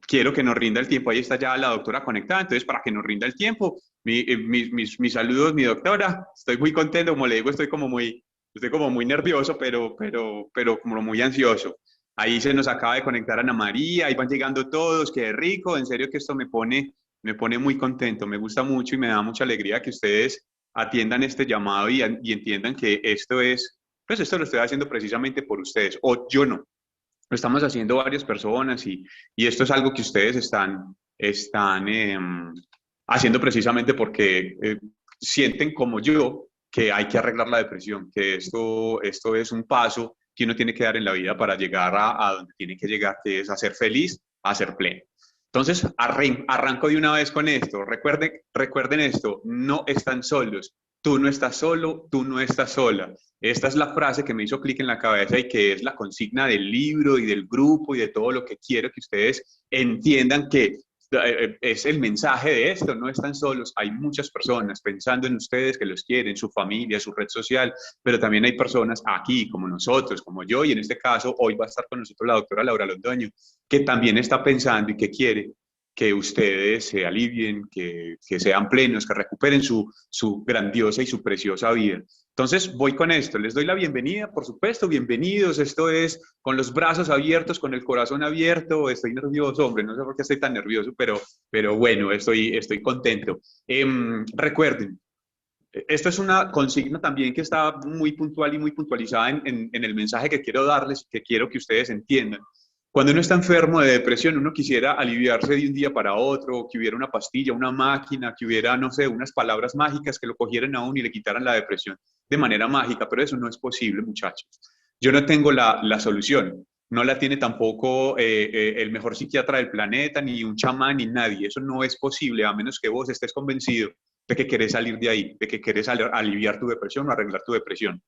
quiero que nos rinda el tiempo. Ahí está ya la doctora conectada, entonces para que nos rinda el tiempo, mis saludos, mi doctora. Estoy muy contento, como le digo, estoy como muy nervioso, pero como muy ansioso. Ahí se nos acaba de conectar Ana María, ahí van llegando todos, qué rico, en serio que esto me pone muy contento, me gusta mucho y me da mucha alegría que ustedes atiendan este llamado y entiendan que esto es, pues esto lo estoy haciendo precisamente por ustedes, o yo no, lo estamos haciendo varias personas y esto es algo que ustedes están haciendo precisamente porque sienten como yo que hay que arreglar la depresión, que esto es un paso que uno tiene que dar en la vida para llegar a donde tiene que llegar, que es a ser feliz, a ser pleno. Entonces, arranco de una vez con esto. Recuerden esto, no están solos. Tú no estás solo, tú no estás sola. Esta es la frase que me hizo clic en la cabeza y que es la consigna del libro y del grupo y de todo lo que quiero que ustedes entiendan que es el mensaje de esto, no están solos, hay muchas personas pensando en ustedes que los quieren, su familia, su red social, pero también hay personas aquí como nosotros, como yo, y en este caso hoy va a estar con nosotros la doctora Laura Londoño, que también está pensando y que quiere que ustedes se alivien, que sean plenos, que recuperen su grandiosa y su preciosa vida. Entonces voy con esto, les doy la bienvenida, por supuesto, bienvenidos, esto es con los brazos abiertos, con el corazón abierto, estoy nervioso, hombre, no sé por qué estoy tan nervioso, pero bueno, estoy contento. Recuerden, esto es una consigna también que está muy puntual y muy puntualizada en el mensaje que quiero darles, que quiero que ustedes entiendan. Cuando uno está enfermo de depresión, uno quisiera aliviarse de un día para otro, que hubiera una pastilla, una máquina, que hubiera, no sé, unas palabras mágicas que lo cogieran a uno y le quitaran la depresión de manera mágica, pero eso no es posible, muchachos. Yo no tengo la solución, no la tiene tampoco el mejor psiquiatra del planeta, ni un chamán, ni nadie. Eso no es posible, a menos que vos estés convencido de que querés salir de ahí, de que querés aliviar tu depresión o arreglar tu depresión.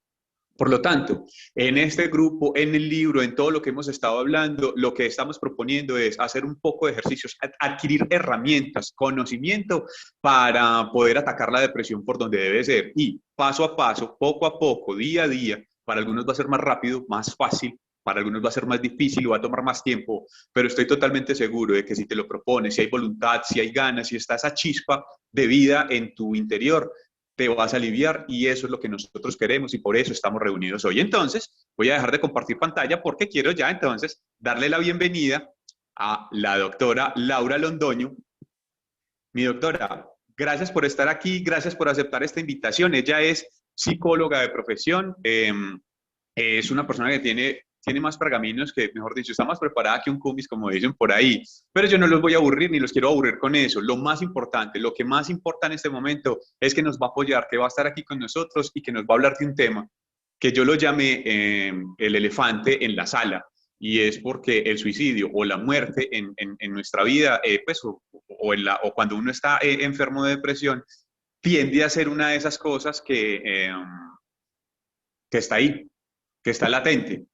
Por lo tanto, en este grupo, en el libro, en todo lo que hemos estado hablando, lo que estamos proponiendo es hacer un poco de ejercicios, adquirir herramientas, conocimiento para poder atacar la depresión por donde debe ser. Y paso a paso, poco a poco, día a día, para algunos va a ser más rápido, más fácil, para algunos va a ser más difícil o va a tomar más tiempo, pero estoy totalmente seguro de que si te lo propones, si hay voluntad, si hay ganas, si está esa chispa de vida en tu interior, te vas a aliviar y eso es lo que nosotros queremos y por eso estamos reunidos hoy. Entonces, voy a dejar de compartir pantalla porque quiero ya entonces darle la bienvenida a la doctora Laura Londoño. Mi doctora, gracias por estar aquí, gracias por aceptar esta invitación. Ella es psicóloga de profesión, es una persona que tiene más pergaminos que, mejor dicho, está más preparada que un cumis, como dicen por ahí. Pero yo no los voy a aburrir ni los quiero aburrir con eso. Lo más importante, lo que más importa en este momento es que nos va a apoyar, que va a estar aquí con nosotros y que nos va a hablar de un tema que yo lo llamé el elefante en la sala. Y es porque el suicidio o la muerte en nuestra vida, pues, o cuando uno está enfermo de depresión, tiende a ser una de esas cosas que está ahí, que está latente.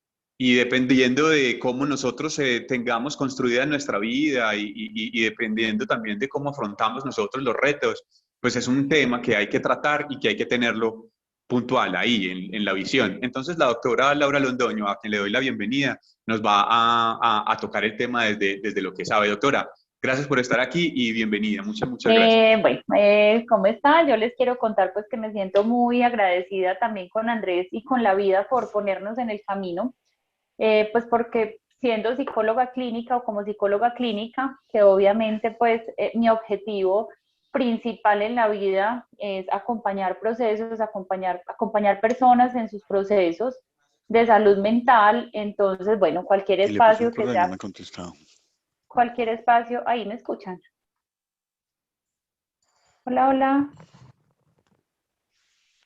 Y dependiendo de cómo nosotros tengamos construida nuestra vida y dependiendo también de cómo afrontamos nosotros los retos, pues es un tema que hay que tratar y que hay que tenerlo puntual ahí en la visión. Entonces la doctora Laura Londoño, a quien le doy la bienvenida, nos va a tocar el tema desde lo que sabe. Doctora, gracias por estar aquí y bienvenida. Muchas gracias. ¿Cómo está? Yo les quiero contar pues que me siento muy agradecida también con Andrés y con la vida por ponernos en el camino, pues porque siendo psicóloga clínica o como psicóloga clínica, que obviamente pues mi objetivo principal en la vida es acompañar procesos, acompañar personas en sus procesos de salud mental, entonces bueno, Le puse un correo y no me ha contestado. cualquier espacio, ahí me escuchan. Hola, hola.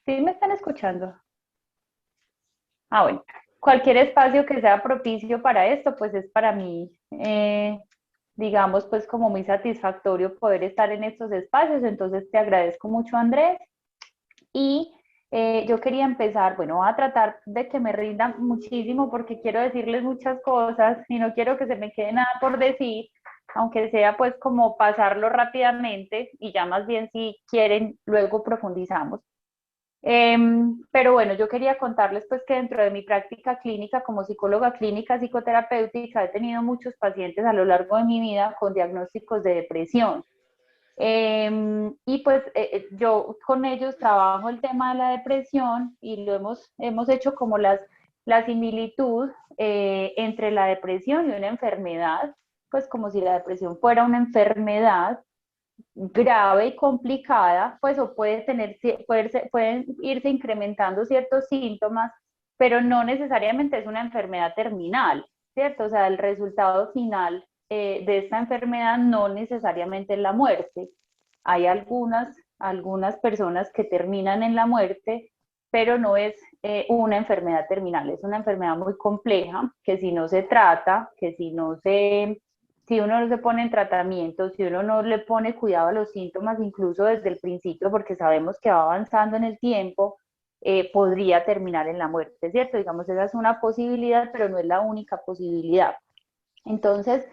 ¿Sí me están escuchando? Ah, bueno. Cualquier espacio que sea propicio para esto, pues es para mí, digamos, pues como muy satisfactorio poder estar en estos espacios. Entonces te agradezco mucho, Andrés. Y yo quería empezar, bueno, a tratar de que me rindan muchísimo porque quiero decirles muchas cosas y no quiero que se me quede nada por decir, aunque sea pues como pasarlo rápidamente y ya más bien si quieren, luego profundizamos. Pero bueno, yo quería contarles pues que dentro de mi práctica clínica como psicóloga clínica psicoterapéutica he tenido muchos pacientes a lo largo de mi vida con diagnósticos de depresión. Y pues yo con ellos trabajo el tema de la depresión y lo hemos hecho como la similitud entre la depresión y una enfermedad, pues como si la depresión fuera una enfermedad grave y complicada, pues o pueden irse incrementando ciertos síntomas, pero no necesariamente es una enfermedad terminal, ¿cierto? O sea, el resultado final de esta enfermedad no necesariamente es la muerte. Hay algunas personas que terminan en la muerte, pero no es una enfermedad terminal, es una enfermedad muy compleja que si no se trata, si uno no se pone en tratamiento, si uno no le pone cuidado a los síntomas, incluso desde el principio, porque sabemos que va avanzando en el tiempo, podría terminar en la muerte, ¿cierto? Digamos, esa es una posibilidad, pero no es la única posibilidad. Entonces,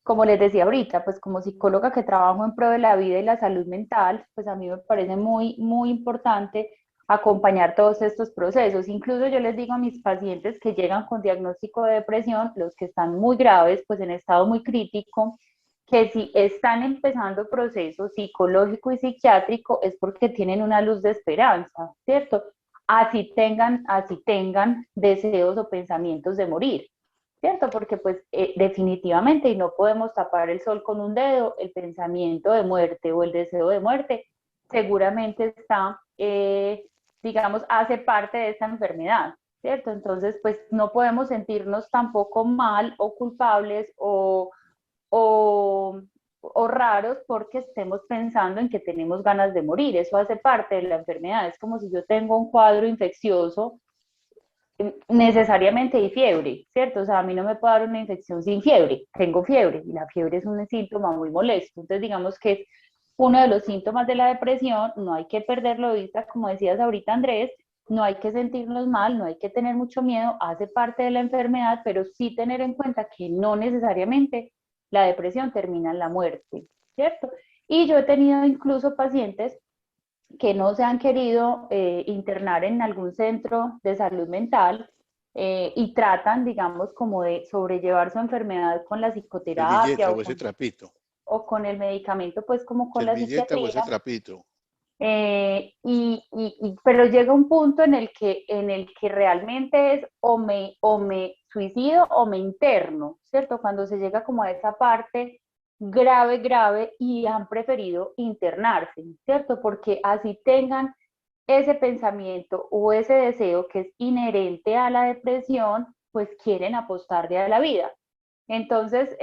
como les decía ahorita, pues como psicóloga que trabajo en pro de la vida y la salud mental, pues a mí me parece muy, muy importante acompañar todos estos procesos. Incluso yo les digo a mis pacientes que llegan con diagnóstico de depresión, los que están muy graves, pues en estado muy crítico, que si están empezando proceso psicológico y psiquiátrico es porque tienen una luz de esperanza, ¿cierto? Así tengan deseos o pensamientos de morir. ¿Cierto? Porque pues definitivamente, y no podemos tapar el sol con un dedo, el pensamiento de muerte o el deseo de muerte seguramente está, digamos, hace parte de esta enfermedad, ¿cierto? Entonces, pues no podemos sentirnos tampoco mal o culpables o, o raros porque estemos pensando en que tenemos ganas de morir, eso hace parte de la enfermedad, es como si yo tengo un cuadro infeccioso necesariamente hay fiebre, ¿cierto? O sea, a mí no me puede dar una infección sin fiebre, tengo fiebre y la fiebre es un síntoma muy molesto. Entonces, digamos que es uno de los síntomas de la depresión, no hay que perderlo de vista, como decías ahorita Andrés, no hay que sentirnos mal, no hay que tener mucho miedo, hace parte de la enfermedad, pero sí tener en cuenta que no necesariamente la depresión termina en la muerte, ¿cierto? Y yo he tenido incluso pacientes que no se han querido internar en algún centro de salud mental y tratan, digamos, como de sobrellevar su enfermedad con la psicoterapia Servilleta o ese trapito. o con el medicamento, pues como con la Servilleta o ese psiquiatría. trapito. Pero llega un punto en el que realmente es o me suicido o me interno, ¿cierto? Cuando se llega como a esa parte grave, grave y han preferido internarse, ¿cierto? Porque así tengan ese pensamiento o ese deseo que es inherente a la depresión, pues quieren apostarle a la vida. Entonces,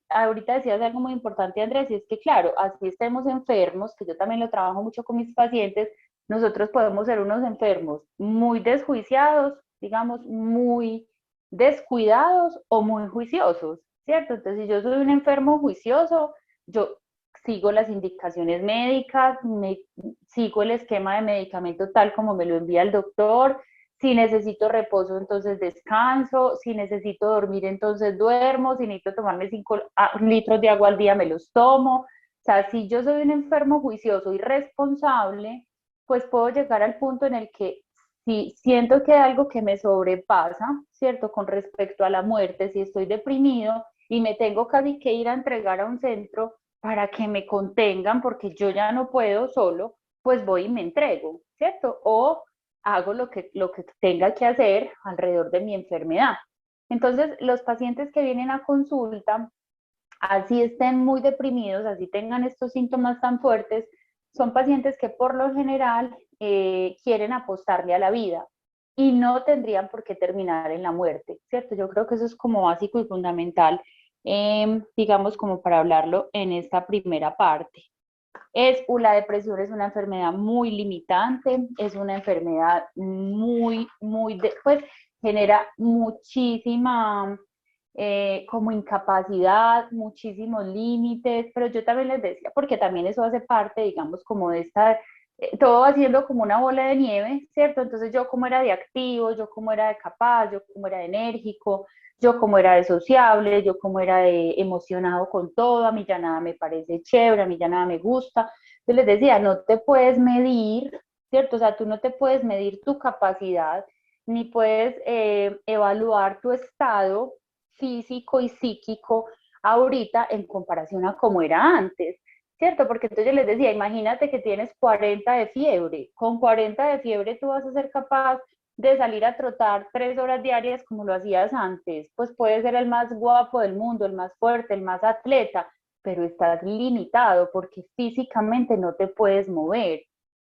ahorita decías algo muy importante, Andrés, y es que, claro, así estemos enfermos, que yo también lo trabajo mucho con mis pacientes, nosotros podemos ser unos enfermos muy desjuiciados, digamos, muy descuidados o muy juiciosos, ¿cierto? Entonces, si yo soy un enfermo juicioso, yo sigo las indicaciones médicas, sigo el esquema de medicamento tal como me lo envía el doctor, si necesito reposo, entonces descanso. Si necesito dormir, entonces duermo. Si necesito tomarme 5 litros de agua al día, me los tomo. O sea, si yo soy un enfermo juicioso y responsable, pues puedo llegar al punto en el que si siento que hay algo que me sobrepasa, ¿cierto? Con respecto a la muerte, si estoy deprimido y me tengo casi que ir a entregar a un centro para que me contengan porque yo ya no puedo solo, pues voy y me entrego, ¿cierto? O hago lo que tenga que hacer alrededor de mi enfermedad. Entonces, los pacientes que vienen a consulta, así estén muy deprimidos, así tengan estos síntomas tan fuertes, son pacientes que por lo general quieren apostarle a la vida y no tendrían por qué terminar en la muerte, ¿cierto? Yo creo que eso es como básico y fundamental, digamos, como para hablarlo en esta primera parte. La depresión es una enfermedad muy limitante, es una enfermedad pues genera muchísima como incapacidad, muchísimos límites, pero yo también les decía, porque también eso hace parte, digamos, como de todo haciendo como una bola de nieve, ¿cierto? Entonces yo como era de activo, yo como era de capaz, yo como era de enérgico, yo como era de sociable, yo como era de emocionado con todo, a mí ya nada me parece chévere, a mí ya nada me gusta. Entonces les decía, no te puedes medir ¿cierto? O sea, tú no te puedes medir tu capacidad, ni puedes evaluar tu estado físico y psíquico ahorita en comparación a cómo era antes, ¿cierto? Porque entonces yo les decía, imagínate que tienes 40 de fiebre, con 40 de fiebre tú vas a ser capaz de salir a trotar 3 horas diarias como lo hacías antes, pues puedes ser el más guapo del mundo, el más fuerte, el más atleta, pero estás limitado porque físicamente no te puedes mover,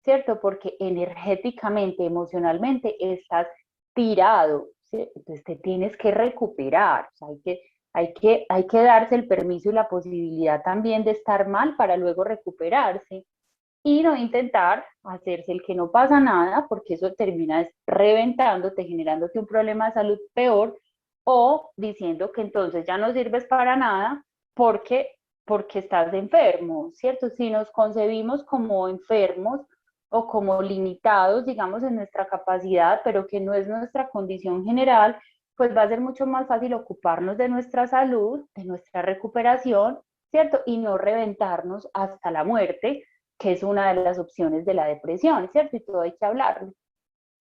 ¿cierto? Porque energéticamente, emocionalmente estás tirado, ¿sí? Entonces te tienes que recuperar, o sea, hay que darse el permiso y la posibilidad también de estar mal para luego recuperarse y no intentar hacerse el que no pasa nada, porque eso termina reventándote, generándote un problema de salud peor, o diciendo que entonces ya no sirves para nada porque estás enfermo, ¿cierto? Si nos concebimos como enfermos o como limitados, digamos, en nuestra capacidad, pero que no es nuestra condición general, pues va a ser mucho más fácil ocuparnos de nuestra salud, de nuestra recuperación, ¿cierto? Y no reventarnos hasta la muerte, que es una de las opciones de la depresión, ¿cierto? Y todo hay que hablarlo.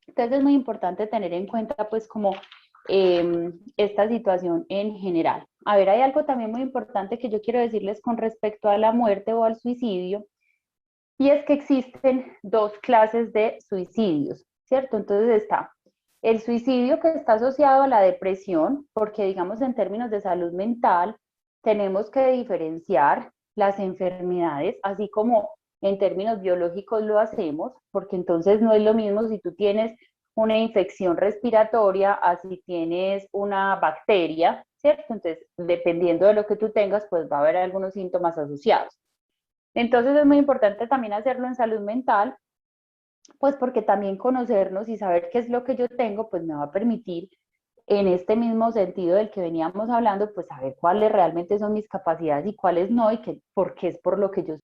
Entonces es muy importante tener en cuenta pues como esta situación en general. A ver, hay algo también muy importante que yo quiero decirles con respecto a la muerte o al suicidio, y es que existen dos clases de suicidios, ¿cierto? Entonces está el suicidio que está asociado a la depresión, porque digamos en términos de salud mental tenemos que diferenciar las enfermedades, así como en términos biológicos lo hacemos, porque entonces no es lo mismo si tú tienes una infección respiratoria a si tienes una bacteria, ¿cierto? Entonces, dependiendo de lo que tú tengas, pues va a haber algunos síntomas asociados. Entonces es muy importante también hacerlo en salud mental, pues porque también conocernos y saber qué es lo que yo tengo, pues me va a permitir en este mismo sentido del que veníamos hablando, pues saber cuáles realmente son mis capacidades y cuáles no, y que, por qué es por lo que yo...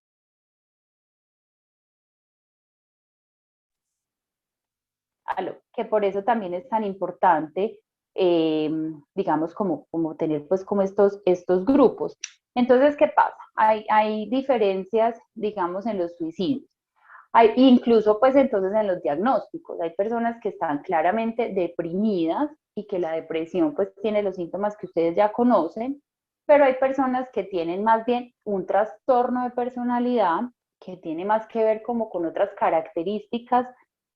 Que por eso también es tan importante, digamos, como tener pues como estos grupos. Entonces, ¿qué pasa? Hay diferencias, digamos, en los suicidios. Hay, incluso pues entonces en los diagnósticos, hay personas que están claramente deprimidas y que la depresión pues tiene los síntomas que ustedes ya conocen, pero hay personas que tienen más bien un trastorno de personalidad que tiene más que ver como con otras características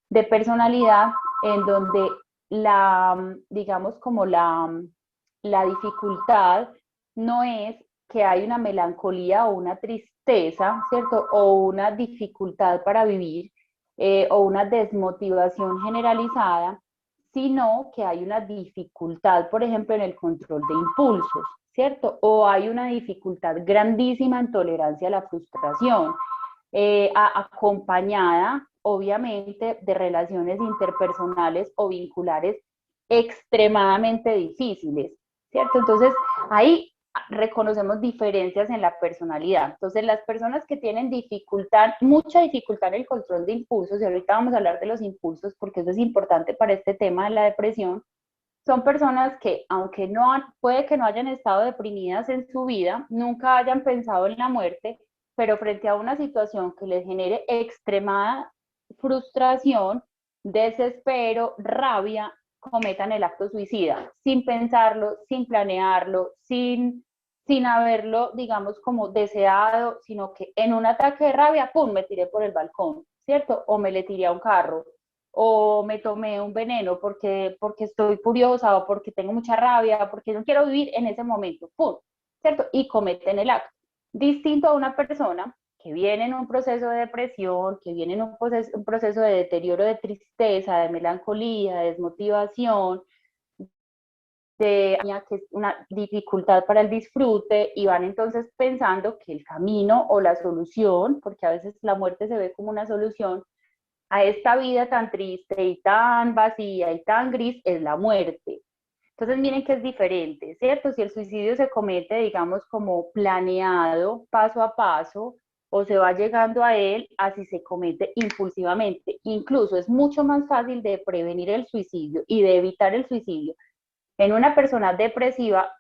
de personalidad en donde digamos como la dificultad no es que hay una melancolía o una tristeza, ¿cierto? O una dificultad para vivir o una desmotivación generalizada, sino que hay una dificultad, por ejemplo, en el control de impulsos, ¿cierto? O hay una dificultad grandísima en tolerancia a la frustración, acompañada, obviamente, de relaciones interpersonales o vinculares extremadamente difíciles, ¿cierto? Entonces, ahí reconocemos diferencias en la personalidad. Entonces, las personas que tienen dificultad, mucha dificultad en el control de impulsos, y ahorita vamos a hablar de los impulsos porque eso es importante para este tema de la depresión, son personas que, aunque no puede que no hayan estado deprimidas en su vida, nunca hayan pensado en la muerte, pero frente a una situación que les genere extremada frustración, desespero, rabia, cometan el acto suicida, sin pensarlo, sin planearlo, sin haberlo, digamos, como deseado, sino que en un ataque de rabia, ¡pum!, me tiré por el balcón, ¿cierto? O me le tiré a un carro, o me tomé un veneno porque estoy furiosa o porque tengo mucha rabia, porque no quiero vivir en ese momento, ¡pum!, ¿cierto? Y cometen el acto. Distinto a una persona que viene en un proceso de depresión, que viene en un proceso de deterioro, de tristeza, de melancolía, de desmotivación, que es una dificultad para el disfrute, y van entonces pensando que el camino o la solución, porque a veces la muerte se ve como una solución, a esta vida tan triste y tan vacía y tan gris es la muerte. Entonces miren que es diferente, ¿cierto? Si el suicidio se comete, digamos, como planeado, paso a paso, o se va llegando a él, así se comete impulsivamente. Incluso es mucho más fácil de prevenir el suicidio y de evitar el suicidio en una persona depresiva,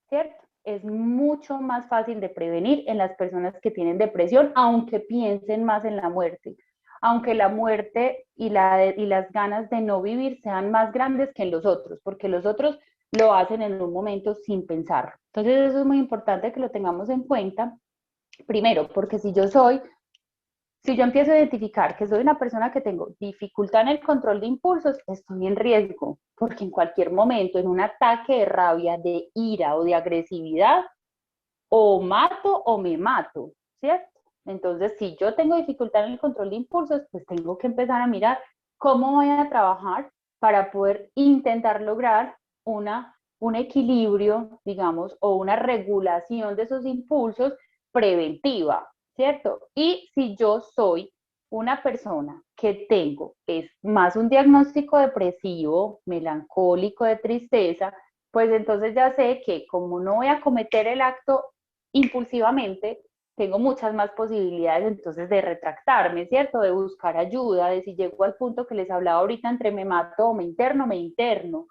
¿cierto? es mucho más fácil de prevenir en las personas que tienen depresión, aunque piensen más en la muerte, aunque la muerte y las ganas de no vivir sean más grandes que en los otros, porque los otros lo hacen en un momento sin pensarlo. Entonces eso es muy importante que lo tengamos en cuenta, primero, porque si yo empiezo a identificar que soy una persona que tengo dificultad en el control de impulsos, estoy en riesgo, porque en cualquier momento, en un ataque de rabia, de ira o de agresividad, o mato o me mato, ¿cierto? Entonces, si yo tengo dificultad en el control de impulsos, pues tengo que empezar a mirar cómo voy a trabajar para poder intentar lograr un equilibrio, digamos, o una regulación de esos impulsos preventiva, ¿cierto? Y si yo soy una persona que es más un diagnóstico depresivo, melancólico, de tristeza, pues entonces ya sé que como no voy a cometer el acto impulsivamente, tengo muchas más posibilidades entonces de retractarme, ¿cierto? De buscar ayuda, de si llego al punto que les hablaba ahorita entre me mato o me interno, me interno.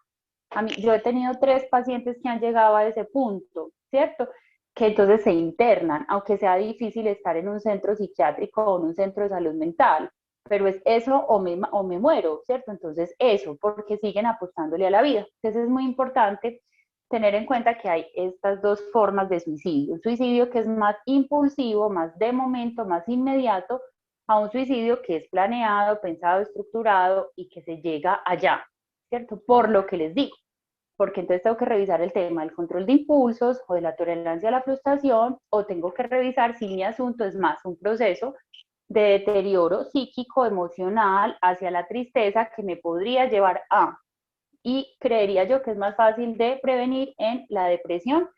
Yo he tenido 3 pacientes que han llegado a ese punto, ¿cierto? Que entonces se internan, aunque sea difícil estar en un centro psiquiátrico o en un centro de salud mental, pero es eso o me muero, ¿cierto? Entonces eso, porque siguen apostándole a la vida. Entonces es muy importante tener en cuenta que hay estas dos formas de suicidio. Un suicidio que es más impulsivo, más de momento, más inmediato, a un suicidio que es planeado, pensado, estructurado y que se llega allá, ¿cierto? Por lo que les digo, porque entonces tengo que revisar el tema del control de impulsos o de la tolerancia a la frustración, o tengo que revisar si mi asunto es más un proceso de deterioro psíquico, emocional, hacia la tristeza que me podría llevar a, y creería yo que es más fácil de prevenir en la depresión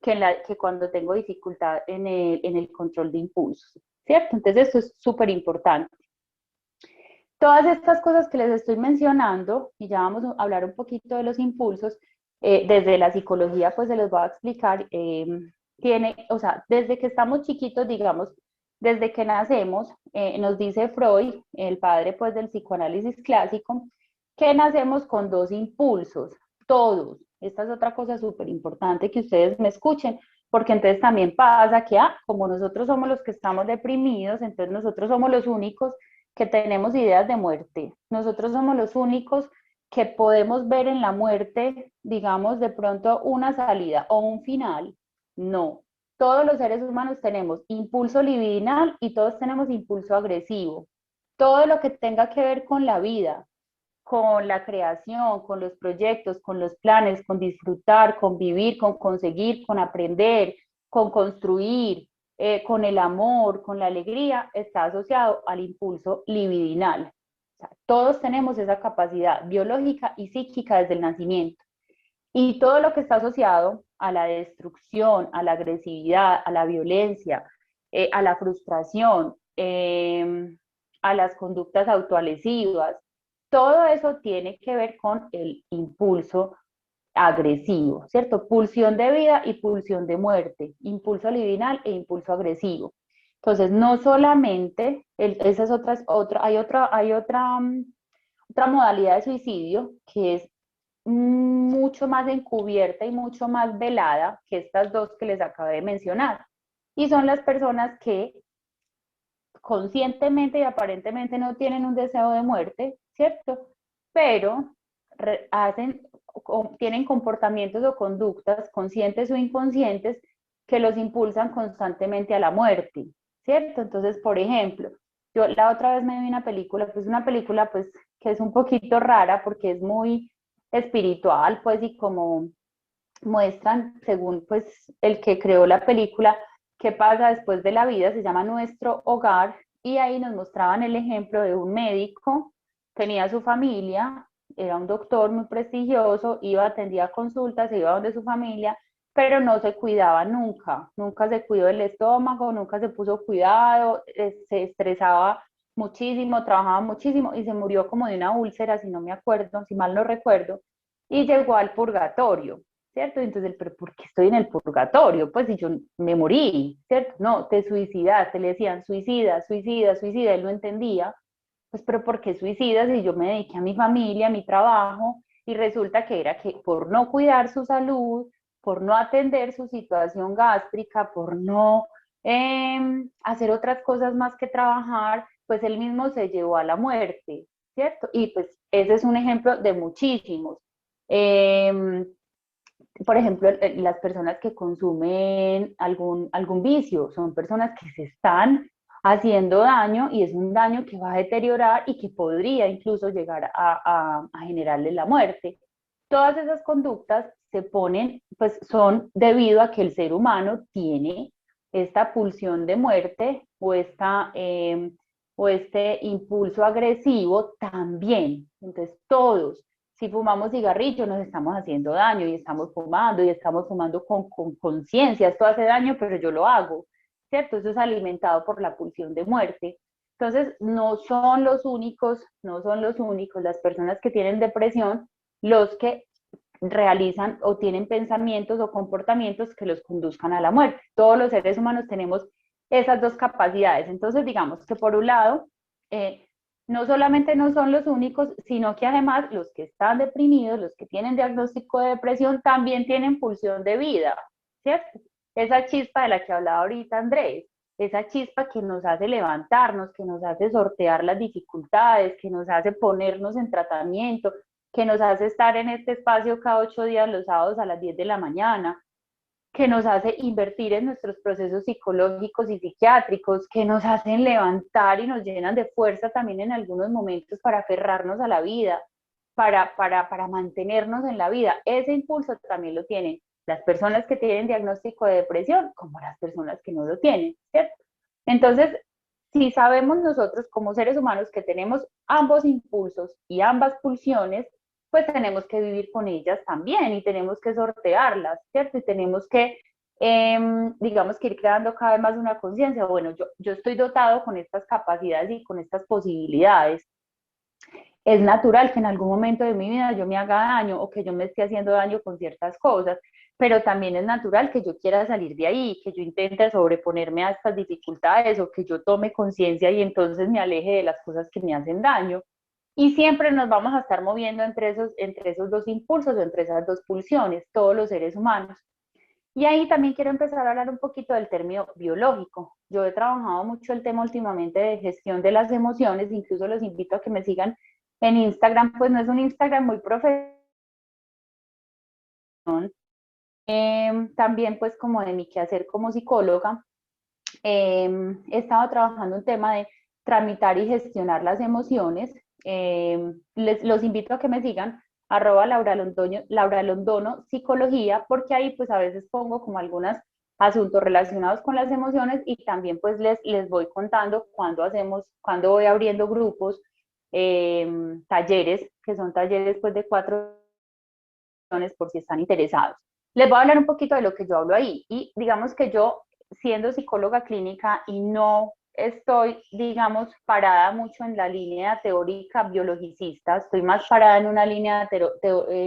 que cuando tengo dificultad en el control de impulsos, ¿cierto? Entonces esto es súper importante. Todas estas cosas que les estoy mencionando, y ya vamos a hablar un poquito de los impulsos, desde la psicología pues se los voy a explicar, o sea, desde que estamos chiquitos, digamos, desde que nacemos, nos dice Freud, el padre pues del psicoanálisis clásico, que nacemos con 2 impulsos, todos. Esta es otra cosa súper importante que ustedes me escuchen, porque entonces también pasa que, como nosotros somos los que estamos deprimidos, entonces nosotros somos los únicos que tenemos ideas de muerte. Nosotros somos los únicos que podemos ver en la muerte, digamos, de pronto una salida o un final. No. Todos los seres humanos tenemos impulso libidinal y todos tenemos impulso agresivo. Todo lo que tenga que ver con la vida, con la creación, con los proyectos, con los planes, con disfrutar, con vivir, con conseguir, con aprender, con construir, con el amor, con la alegría, está asociado al impulso libidinal. O sea, todos tenemos esa capacidad biológica y psíquica desde el nacimiento. Y todo lo que está asociado a la destrucción, a la agresividad, a la violencia, a la frustración, a las conductas autoagresivas, todo eso tiene que ver con el impulso agresivo, ¿cierto? Pulsión de vida y pulsión de muerte, impulso libidinal e impulso agresivo. Entonces, no solamente, esa es otra modalidad de suicidio que es mucho más encubierta y mucho más velada que estas dos que les acabé de mencionar. Y son las personas que conscientemente y aparentemente no tienen un deseo de muerte, ¿cierto? Pero tienen comportamientos o conductas conscientes o inconscientes que los impulsan constantemente a la muerte, ¿cierto? Entonces, por ejemplo, yo la otra vez me vi una película, pues una película pues que es un poquito rara porque es muy espiritual, pues, y como muestran, según pues el que creó la película, qué pasa después de la vida, se llama Nuestro Hogar, y ahí nos mostraban el ejemplo de un médico, tenía su familia, era un doctor muy prestigioso, iba, atendía consultas, iba donde su familia, pero no se cuidaba nunca, nunca se cuidó del estómago, nunca se puso cuidado, se estresaba muchísimo, trabajaba muchísimo y se murió como de una úlcera, si no me acuerdo, si mal no recuerdo, y llegó al purgatorio, ¿cierto? Entonces, pero ¿por qué estoy en el purgatorio? Pues si yo me morí, ¿cierto? No, te suicidaste, le decían suicida, suicida, suicida, él no entendía, pues pero ¿por qué suicidas si yo me dediqué a mi familia, a mi trabajo? Y resulta que era que por no cuidar su salud, por no atender su situación gástrica, por no hacer otras cosas más que trabajar, pues él mismo se llevó a la muerte, ¿cierto? Y pues ese es un ejemplo de muchísimos. Por ejemplo, las personas que consumen algún vicio son personas que se están haciendo daño y es un daño que va a deteriorar y que podría incluso llegar a generarle la muerte. Todas esas conductas se ponen, pues son debido a que el ser humano tiene esta pulsión de muerte o este impulso agresivo también. Entonces todos, si fumamos cigarrillo nos estamos haciendo daño y estamos fumando con conciencia, esto hace daño, pero yo lo hago, ¿cierto? Eso es alimentado por la pulsión de muerte. Entonces, no son los únicos las personas que tienen depresión los que realizan o tienen pensamientos o comportamientos que los conduzcan a la muerte. Todos los seres humanos tenemos esas dos capacidades. Entonces, digamos que por un lado, no solamente no son los únicos, sino que además los que están deprimidos, los que tienen diagnóstico de depresión, también tienen pulsión de vida, ¿cierto? Esa chispa de la que hablaba ahorita Andrés, esa chispa que nos hace levantarnos, que nos hace sortear las dificultades, que nos hace ponernos en tratamiento, que nos hace estar en este espacio cada 8 días los sábados a las 10 de la mañana, que nos hace invertir en nuestros procesos psicológicos y psiquiátricos, que nos hacen levantar y nos llenan de fuerza también en algunos momentos para aferrarnos a la vida, para mantenernos en la vida. Ese impulso también lo tienen las personas que tienen diagnóstico de depresión como las personas que no lo tienen, ¿cierto? Entonces, si sabemos nosotros como seres humanos que tenemos ambos impulsos y ambas pulsiones, pues tenemos que vivir con ellas también y tenemos que sortearlas, ¿cierto? Y tenemos que, digamos, que ir creando cada vez más una conciencia. Bueno, yo estoy dotado con estas capacidades y con estas posibilidades. Es natural que en algún momento de mi vida yo me haga daño o que yo me esté haciendo daño con ciertas cosas, pero también es natural que yo quiera salir de ahí, que yo intente sobreponerme a estas dificultades o que yo tome conciencia y entonces me aleje de las cosas que me hacen daño. Y siempre nos vamos a estar moviendo entre esos dos impulsos o entre esas dos pulsiones, todos los seres humanos. Y ahí también quiero empezar a hablar un poquito del término biológico. Yo he trabajado mucho el tema últimamente de gestión de las emociones, incluso los invito a que me sigan en Instagram, pues no es un Instagram muy profesional, también pues como de mi quehacer como psicóloga, he estado trabajando un tema de tramitar y gestionar las emociones. Los invito a que me sigan, Laura Londono Psicología, porque ahí pues a veces pongo como algunos asuntos relacionados con las emociones y también pues les voy contando cuando voy abriendo grupos, talleres, que son talleres pues de 4 por si están interesados. Les voy a hablar un poquito de lo que yo hablo ahí y digamos que yo siendo psicóloga clínica y no estoy, digamos, parada mucho en la línea teórica biologicista, estoy más parada en una línea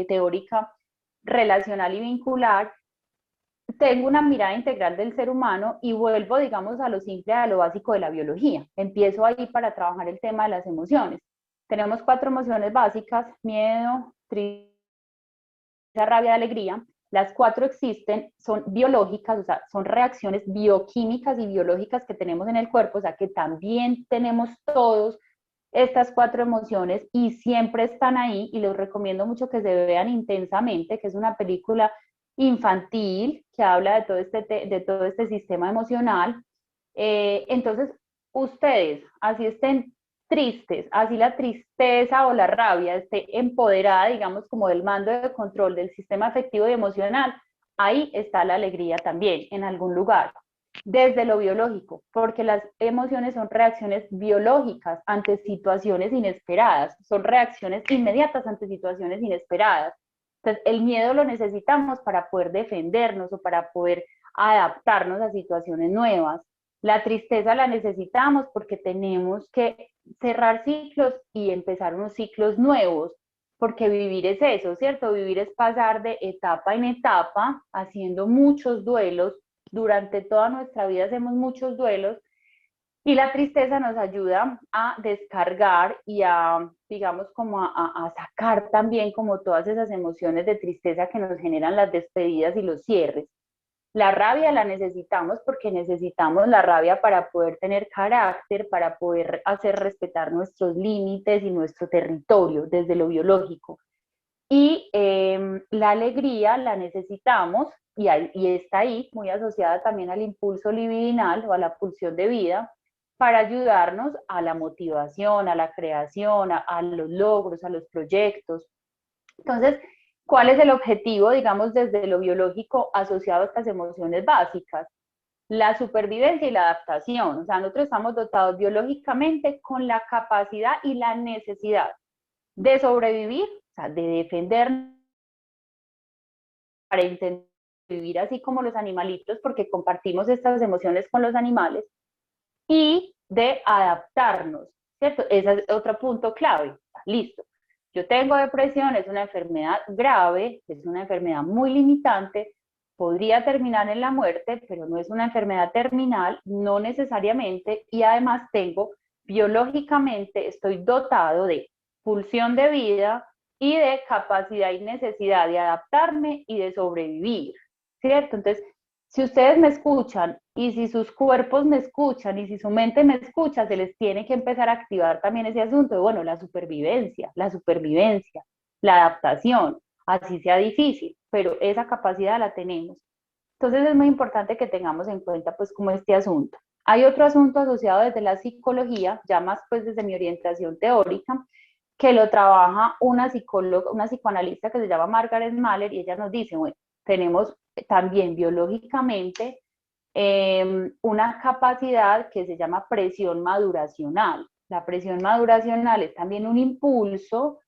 teórica relacional y vincular, tengo una mirada integral del ser humano y vuelvo, digamos, a lo simple, a lo básico de la biología. Empiezo ahí para trabajar el tema de las emociones. Tenemos 4 emociones básicas: miedo, tristeza, rabia, alegría. Las 4 existen, son biológicas, o sea, son reacciones bioquímicas y biológicas que tenemos en el cuerpo, o sea, que también tenemos todos estas 4 emociones y siempre están ahí y les recomiendo mucho que se vean Intensamente, que es una película infantil que habla de todo este sistema emocional. Entonces, ustedes, así estén tristes, así la tristeza o la rabia esté empoderada, digamos, como del mando de control del sistema afectivo y emocional, ahí está la alegría también, en algún lugar, desde lo biológico, porque las emociones son reacciones biológicas ante situaciones inesperadas, son reacciones inmediatas ante situaciones inesperadas. Entonces, el miedo lo necesitamos para poder defendernos o para poder adaptarnos a situaciones nuevas. La tristeza la necesitamos porque tenemos que cerrar ciclos y empezar unos ciclos nuevos, porque vivir es eso, ¿cierto? Vivir es pasar de etapa en etapa, haciendo muchos duelos. Durante toda nuestra vida hacemos muchos duelos Y la tristeza nos ayuda a descargar y a, digamos, como a sacar también como todas esas emociones de tristeza que nos generan las despedidas y los cierres. La rabia la necesitamos porque necesitamos la rabia para poder tener carácter, para poder hacer respetar nuestros límites y nuestro territorio desde lo biológico. Y la alegría la necesitamos y está ahí, muy asociada también al impulso libidinal o a la pulsión de vida, para ayudarnos a la motivación, a la creación, a los logros, a los proyectos. Entonces, ¿cuál es el objetivo, digamos, desde lo biológico asociado a estas emociones básicas? La supervivencia y la adaptación. O sea, nosotros estamos dotados biológicamente con la capacidad y la necesidad de sobrevivir, o sea, de defender para intentar vivir así como los animalitos, porque compartimos estas emociones con los animales, y de adaptarnos, ¿cierto? Ese es otro punto clave. Listo. Yo tengo depresión, es una enfermedad grave, es una enfermedad muy limitante, podría terminar en la muerte, pero no es una enfermedad terminal, no necesariamente, y además tengo, biológicamente, estoy dotado de pulsión de vida y de capacidad y necesidad de adaptarme y de sobrevivir, ¿cierto? Entonces, si ustedes me escuchan y si sus cuerpos me escuchan y si su mente me escucha, se les tiene que empezar a activar también ese asunto de, bueno, la supervivencia, la adaptación, así sea difícil, pero esa capacidad la tenemos. Entonces es muy importante que tengamos en cuenta pues como este asunto. Hay otro asunto asociado desde la psicología, ya más pues desde mi orientación teórica, que lo trabaja una psicóloga, una psicoanalista que se llama Margaret Mahler, y ella nos dice, bueno, tenemos también biológicamente una capacidad que se llama presión maduracional. La presión maduracional es también un impulso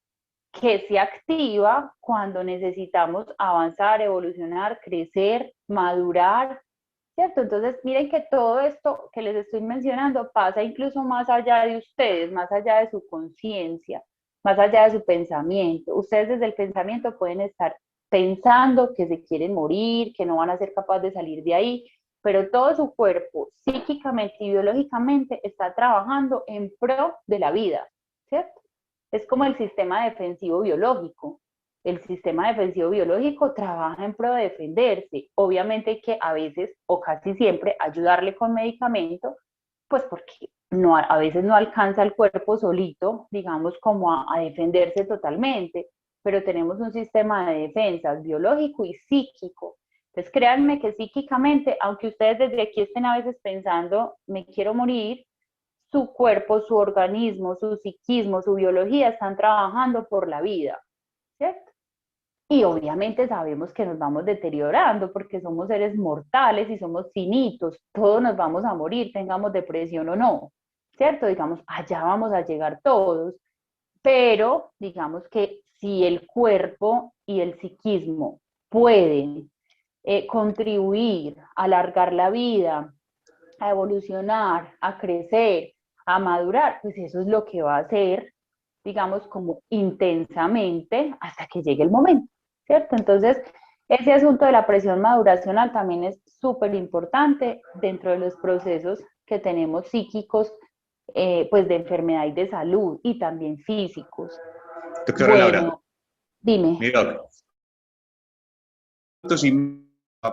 que se activa cuando necesitamos avanzar, evolucionar, crecer, madurar, ¿cierto? Entonces, miren que todo esto que les estoy mencionando pasa incluso más allá de ustedes, más allá de su conciencia, más allá de su pensamiento. Ustedes desde el pensamiento pueden estar pensando que se quieren morir, que no van a ser capaces de salir de ahí, pero todo su cuerpo, psíquicamente y biológicamente, está trabajando en pro de la vida, ¿cierto? Es como el sistema defensivo biológico. El sistema defensivo biológico trabaja en pro de defenderse. Obviamente que a veces, o casi siempre, ayudarle con medicamento, pues porque no, a veces no alcanza el cuerpo solito, digamos, como a defenderse totalmente, pero tenemos un sistema de defensas biológico y psíquico. Entonces, créanme que psíquicamente, aunque ustedes desde aquí estén a veces pensando, me quiero morir, su cuerpo, su organismo, su psiquismo, su biología están trabajando por la vida, ¿cierto? Y obviamente sabemos que nos vamos deteriorando porque somos seres mortales y somos finitos, todos nos vamos a morir, tengamos depresión o no, ¿cierto? Digamos, allá vamos a llegar todos, pero digamos que si el cuerpo y el psiquismo pueden contribuir a alargar la vida, a evolucionar, a crecer, a madurar, pues eso es lo que va a hacer, digamos, como intensamente hasta que llegue el momento, ¿cierto? Entonces, ese asunto de la presión maduracional también es súper importante dentro de los procesos que tenemos psíquicos, pues de enfermedad y de salud, y también físicos. Doctora Laura, Bueno, dime. mira,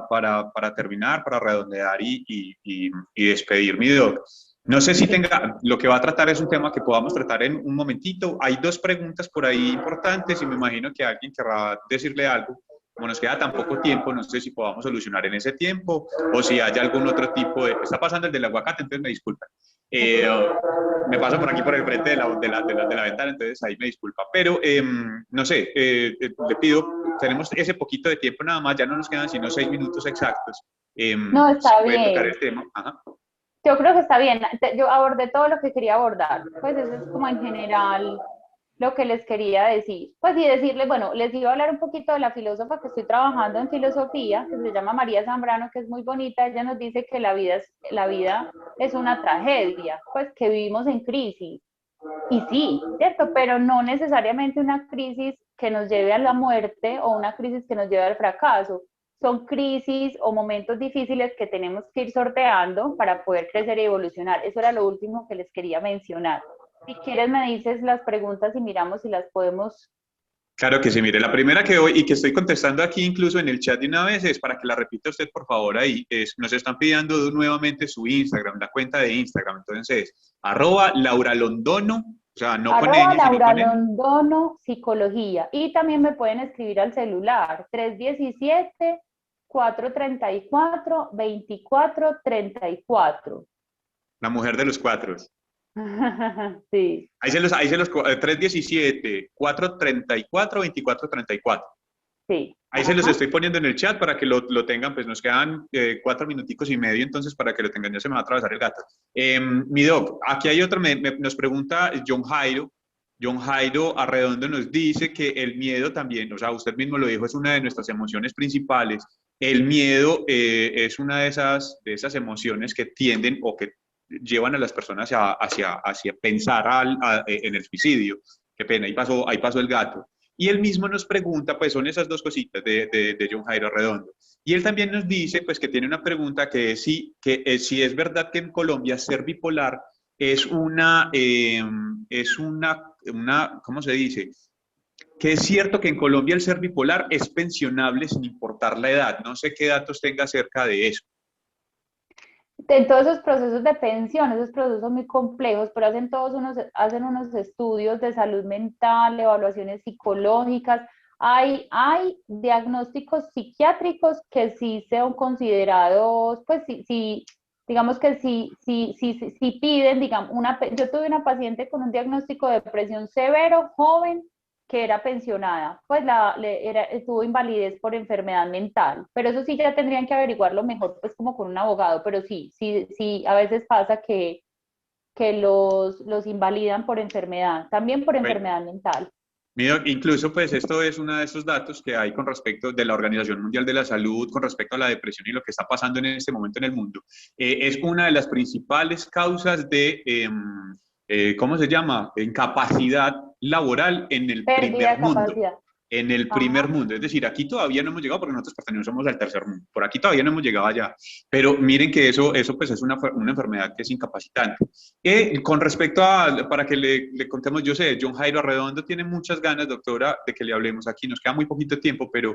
para terminar, para redondear y despedir mi doc. No sé si tenga, lo que va a tratar es un tema que podamos tratar en un momentito. Hay dos preguntas por ahí importantes y me imagino que alguien querrá decirle algo. Como nos queda tan poco tiempo, no sé si podamos solucionar en ese tiempo o si hay algún otro tipo de... Está pasando el del aguacate, entonces me disculpan. Me paso por aquí por el frente de la ventana, entonces ahí me disculpa. Pero no sé, le pido, tenemos ese poquito de tiempo nada más, ya no nos quedan sino 6 minutos exactos. No, Si está puede tocar bien. el tema. Ajá. Yo creo que está bien. Yo abordé todo lo que quería abordar. Pues eso es como en general lo que les quería decir. Pues y decirles, bueno, les iba a hablar un poquito de la filósofa que estoy trabajando en filosofía, que se llama María Zambrano, que es muy bonita. Ella nos dice que la vida es una tragedia, pues que vivimos en crisis. Y sí, ¿cierto? Pero no necesariamente una crisis que nos lleve a la muerte o una crisis que nos lleve al fracaso, son crisis o momentos difíciles que tenemos que ir sorteando para poder crecer y evolucionar. Eso era lo último que les quería mencionar. Si quieres me dices las preguntas y miramos si las podemos... Claro que sí, mire, la primera que hoy y que estoy contestando aquí incluso en el chat de una vez es para que la repita usted por favor ahí, nos están pidiendo nuevamente su Instagram, la cuenta de Instagram, entonces, @LauraLondono, o sea, no con Arroba ñ, sino Laura con N. Londono Psicología. Y también me pueden escribir al celular 317-434-2434. La mujer de los cuatro. Sí. Ahí se los 317-434-2434. Sí. Ahí se los estoy poniendo en el chat para que lo tengan, pues nos quedan 4 minuticos y medio, entonces para que lo tengan, ya se me va a atravesar el gato. Mi doc, aquí hay otra, nos pregunta John Jairo Arredondo nos dice que el miedo también, o sea, usted mismo lo dijo, es una de nuestras emociones principales. El miedo es una de esas emociones que tienden o que llevan a las personas hacia pensar en el suicidio. Qué pena, ahí pasó el gato. Y él mismo nos pregunta, pues son esas dos cositas de John Jairo Redondo. Y él también nos dice, pues que tiene una pregunta que es si es verdad que en Colombia ser bipolar es ¿cómo se dice? Que es cierto que en Colombia el ser bipolar es pensionable sin importar la edad. No sé qué datos tenga acerca de eso. En todos esos procesos de pensión, esos procesos son muy complejos, pero hacen unos estudios de salud mental, evaluaciones psicológicas. Hay diagnósticos psiquiátricos que sí sean considerados, pues sí, digamos que sí piden, digamos, yo tuve una paciente con un diagnóstico de depresión severo, joven, que era pensionada, pues tuvo invalidez por enfermedad mental, pero eso sí ya tendrían que averiguarlo mejor, pues como con un abogado, pero sí, a veces pasa que los invalidan por enfermedad, también por enfermedad mental. Mira, incluso pues esto es uno de esos datos que hay con respecto de la Organización Mundial de la Salud, con respecto a la depresión y lo que está pasando en este momento en el mundo. Es una de las principales causas de, ¿cómo se llama? Incapacidad laboral en el Pérdida primer de mundo. capacidad. En el primer mundo, es decir, aquí todavía no hemos llegado porque nosotros pertenecemos somos al tercer mundo, por aquí todavía no hemos llegado allá, pero miren que eso pues es una enfermedad que es incapacitante. Con respecto para que le contemos, yo sé, John Jairo Arredondo tiene muchas ganas, doctora, de que le hablemos aquí, nos queda muy poquito tiempo, pero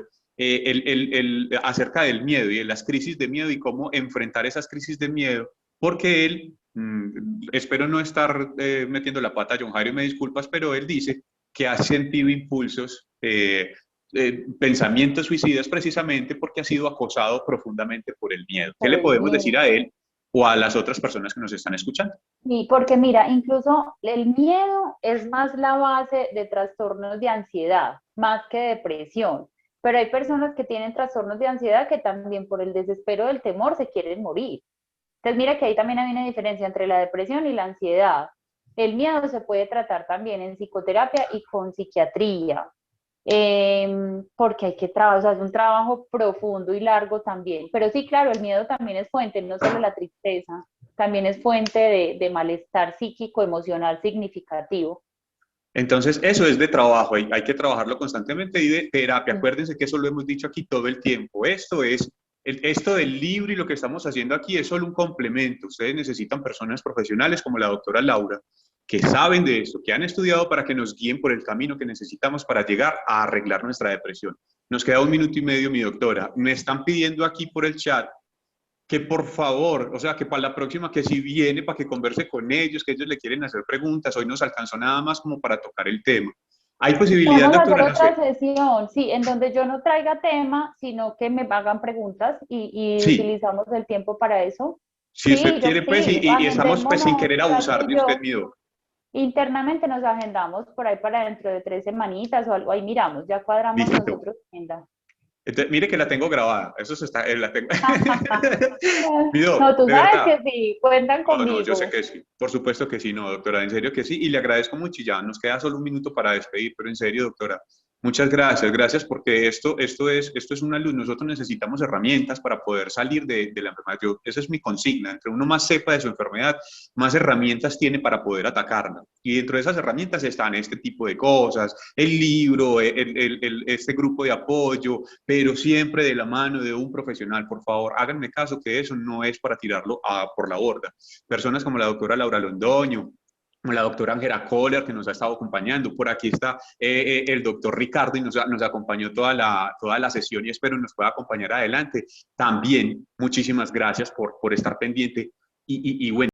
acerca del miedo y de las crisis de miedo y cómo enfrentar esas crisis de miedo, porque él, espero no estar metiendo la pata a John Jairo y me disculpas, pero él dice que ha sentido impulsos, pensamientos suicidas precisamente porque ha sido acosado profundamente por el miedo. ¿Qué le podemos decir a él o a las otras personas que nos están escuchando? Sí, porque mira, incluso el miedo es más la base de trastornos de ansiedad, más que depresión. Pero hay personas que tienen trastornos de ansiedad que también por el desespero del temor se quieren morir. Entonces mira que ahí también hay una diferencia entre la depresión y la ansiedad. El miedo se puede tratar también en psicoterapia y con psiquiatría, porque hay que trabajar, o sea, es un trabajo profundo y largo también. Pero sí, claro, el miedo también es fuente, no solo la tristeza, también es fuente de malestar psíquico, emocional significativo. Entonces, eso es de trabajo, hay que trabajarlo constantemente y de terapia. Acuérdense que eso lo hemos dicho aquí todo el tiempo. Esto del libro y lo que estamos haciendo aquí es solo un complemento. Ustedes necesitan personas profesionales como la doctora Laura, que saben de esto, que han estudiado para que nos guíen por el camino que necesitamos para llegar a arreglar nuestra depresión. Nos queda 1 minuto y medio, mi doctora. Me están pidiendo aquí por el chat que por favor, o sea, que para la próxima, que si viene, para que converse con ellos, que ellos le quieren hacer preguntas, hoy nos alcanzó nada más como para tocar el tema. ¿Hay posibilidad, Vamos a doctora? hacer otra sesión, sí, en donde yo no traiga tema, sino que me hagan preguntas y Sí. utilizamos el tiempo para eso. Si usted quiere, pues, y estamos pues sin querer abusar de usted, mi doc. Internamente nos agendamos por ahí para dentro de 3 semanitas o algo, ahí miramos, ya cuadramos Listo. nosotros agenda. Entonces, mire que la tengo grabada, eso se está, la tengo. No, tú sabes que sí, cuentan conmigo. No, yo sé que sí, por supuesto que sí, no, doctora, en serio que sí, y le agradezco mucho y ya nos queda solo 1 minuto para despedir, pero en serio, doctora, Muchas gracias, gracias porque esto es una luz. Nosotros necesitamos herramientas para poder salir de la enfermedad. Esa es mi consigna. Entre uno más sepa de su enfermedad, más herramientas tiene para poder atacarla. Y dentro de esas herramientas están este tipo de cosas, el libro, este grupo de apoyo, pero siempre de la mano de un profesional. Por favor, háganme caso que eso no es para tirarlo por la borda. Personas como la doctora Laura Londoño, la doctora Ángela Kohler, que nos ha estado acompañando. Por aquí está el doctor Ricardo y nos acompañó toda la sesión y espero nos pueda acompañar adelante. También muchísimas gracias por estar pendiente y bueno.